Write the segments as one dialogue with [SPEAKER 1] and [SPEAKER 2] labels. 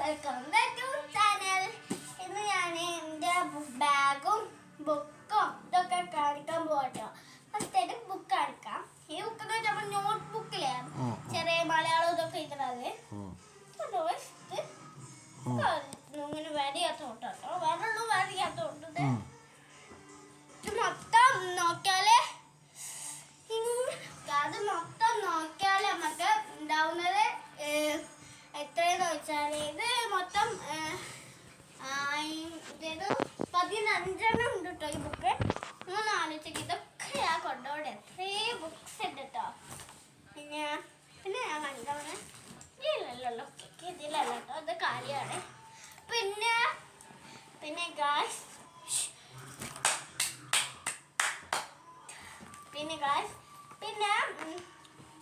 [SPEAKER 1] Welcome back to channel. ഇന്ന് ഞാൻ എൻ്റെ ബാഗും ബുക്കും ഇതൊക്കെ കാണിക്കാൻ പോകട്ടോ. ഫസ്റ്റ് ബുക്ക് കാണിക്കാം. ഈ ബുക്ക് എന്ന് വെച്ചാൽ നോട്ട് ബുക്കിലെ ചെറിയ മലയാളം ഇതൊക്കെ എഴുതുന്നത് ഇങ്ങനെ വരയാത്തോട്ടോ. വേറൊന്നും വരയാത്തോട്ടത് മൊത്തം നോക്കിയാലേ അത് മൊത്തം നോക്കിയാൽ നമുക്ക് ഉണ്ടാവുന്നത് എത്രയെന്ന് വെച്ചാൽ ഇത് മൊത്തം 15 ഉണ്ട് കേട്ടോ. ഈ ബുക്ക് ഒന്ന് ആലോചിച്ച് ഇതൊക്കെ ഞാൻ കൊണ്ടുപോകട്ടെ. എത്രയും ബുക്സ് ഉണ്ട് കേട്ടോ. പിന്നെ ഞാൻ കണ്ടവണ് ഇല്ലല്ലോ ഇതിലല്ലോ കേട്ടോ. ഇത് കാര്യമാണ്. പിന്നെ ഗായ്സ്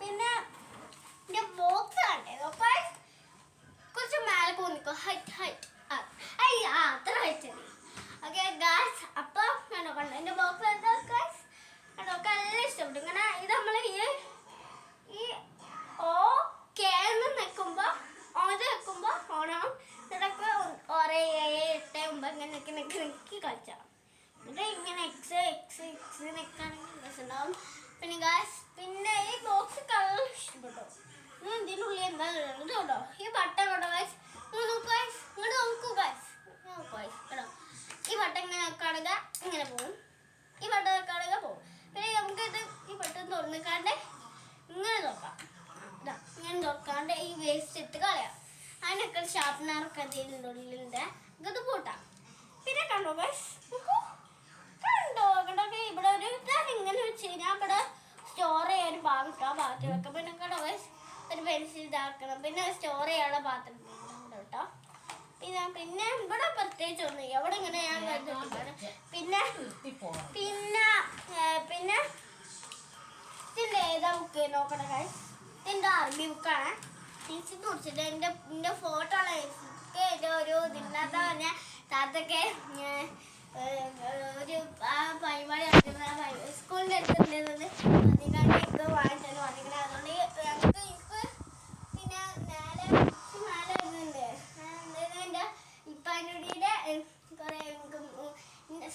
[SPEAKER 1] പിന്നെ എൻ്റെ ബോക്സ് കണ്ടേ കുറച്ച് മേലെ പോന്നിക്കോ. ഹൈറ്റ് അത്ര ഹൈറ്റ് മതി. ഓക്കെ ഗായ്സ്, അപ്പോൾ കണ്ടോ എൻ്റെ ബോക്സ് എന്താ ഗായ്സ് കണ്ടോ. എല്ലാം ഇഷ്ടപ്പെട്ടു. ഇങ്ങനെ ഇത് നമ്മൾ ഈ ഓക്കെ നിൽക്കുമ്പോൾ ഓത് വെക്കുമ്പോൾ ഓണം ഇതൊക്കെ 6 7 8 9 ഇങ്ങനെ നിൽക്കി കളിച്ചാൽ ഇത് ഇങ്ങനെ എക്സ് നിൽക്കുകയാണെങ്കിൽ രസമുണ്ടാവും. പിന്നെ ഗായ്സ് പിന്നെ ഈ ബോക്സ് കളർ ഇഷ്ടപ്പെട്ടു. ഇതിനുള്ളിൽ എന്താ ഇത് കേട്ടോ. ഈ ബട്ടൺ കേട്ടോ ഗായ്സ്. ഇങ്ങോട്ട് നോക്കൂ ഗായ്സ് കേട്ടോ. ഈ ബട്ടൺ ഇങ്ങനെ വെക്കുകയാണെങ്കിൽ ഇങ്ങനെ പോകും. ഈ ബട്ടൺ വെക്കുകയാണെങ്കിൽ പോകും. പിന്നെ നമുക്കിത് ഈ ബട്ടൺ തുറന്നിക്കാണ്ട് ഇങ്ങനെ തുറക്കാം. ഇങ്ങനെ തുറക്കാണ്ട് ഈ വേസ്റ്റ് ഇട്ട് കളയാം. അതിനൊക്കെ ഷാർപ്പ്നറൊക്കെ ഇതിൻ്റെ ഇത് കൂട്ടാം. പിന്നെ കണ്ടോ ഗായ്സ് കണ്ടോ ഇവിടെ ഒരു ഇങ്ങനെ വെച്ച് കഴിഞ്ഞാൽ ഇവിടെ സ്റ്റോർ ചെയ്യാൻ ഭാഗം ഇട്ടോ. ഭാഗത്ത് വെക്കാം. പിന്നെ കണ്ടോ ഗായ്സ് ഒരു പെൻസിൽ ഇതാക്കണം. പിന്നെ സ്റ്റോർ ചെയ്യാനുള്ള പാത്രം കേട്ടോ. പിന്നെ ഇവിടെ പ്രത്യേകിച്ച് ഒന്നും എവിടെ ഇങ്ങനെ ഞാൻ കണ്ടിട്ടാണ്. പിന്നെ ഇതിൻ്റെ ഏതാ ബുക്ക് നോക്കണേ ഗായ്സ്. ഇതിൻ്റെ അറബി ബുക്കാണ്. ടീച്ചർ കുറിച്ചിട്ട് എൻ്റെ ഫോട്ടോ ആണ് ഒരു ഇതിനകത്ത് പറഞ്ഞ താത്തൊക്കെ ഒരു പരിപാടി നടത്തുന്ന സ്കൂളിൻ്റെ അടുത്തുണ്ടായിരുന്നത് അതിനാണ് എനിക്ക് വാങ്ങിച്ചാലും വന്നിരിക്കുന്നത്. അതുകൊണ്ട് എനിക്ക് പിന്നെ മേലെ ഇതുണ്ട്. എൻ്റെ ഇപ്പാനുടിയുടെ കുറേ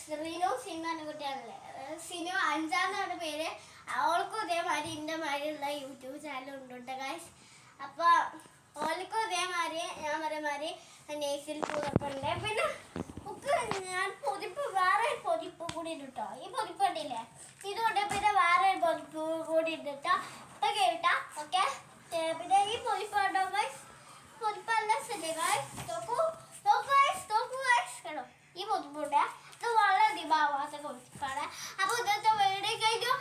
[SPEAKER 1] ശ്രീനു സിനിമ എന്ന കുട്ടിയാണല്ലേ. സിനു 5 പേര്. അവൾക്കും ഇതേമാതിരി എൻ്റെ മാതിരിയുള്ള യൂട്യൂബ് ചാനൽ ഉണ്ട് ഗായ്സ്. അപ്പോൾ ഓൾക്കും ഇതേമാതിരി ഞാൻ പറയുമാതിരി നേഴ്സിൽ പൂതൊക്കെ ഉണ്ട്. പിന്നെ ബുക്ക് ഞാൻ വേറെ പൊതിപ്പ് കൂടി ഇട്ടോ. ഈ പൊതിപ്പ് കണ്ടില്ലേ ഇതുകൊണ്ട് പിന്നെ വേറെ പൊതിപ്പ് കൂടി ഇട്ടോ. ഇപ്പം കേട്ടാ ഓക്കെ. പിന്നെ ഈ പൊതിപ്പ് കേട്ടോ ഗൈസ്. പൊതിപ്പെല്ലാം ശരി ഗൈസ്. നോക്കൂ കേട്ടോ. ഈ പൊതിപ്പുണ്ട്. ഇത് വളരെ ദിഭാവാത്ത പൊതിപ്പാണ്. അപ്പോൾ ഇന്നത്തെ വീഡിയോ കഴിഞ്ഞു.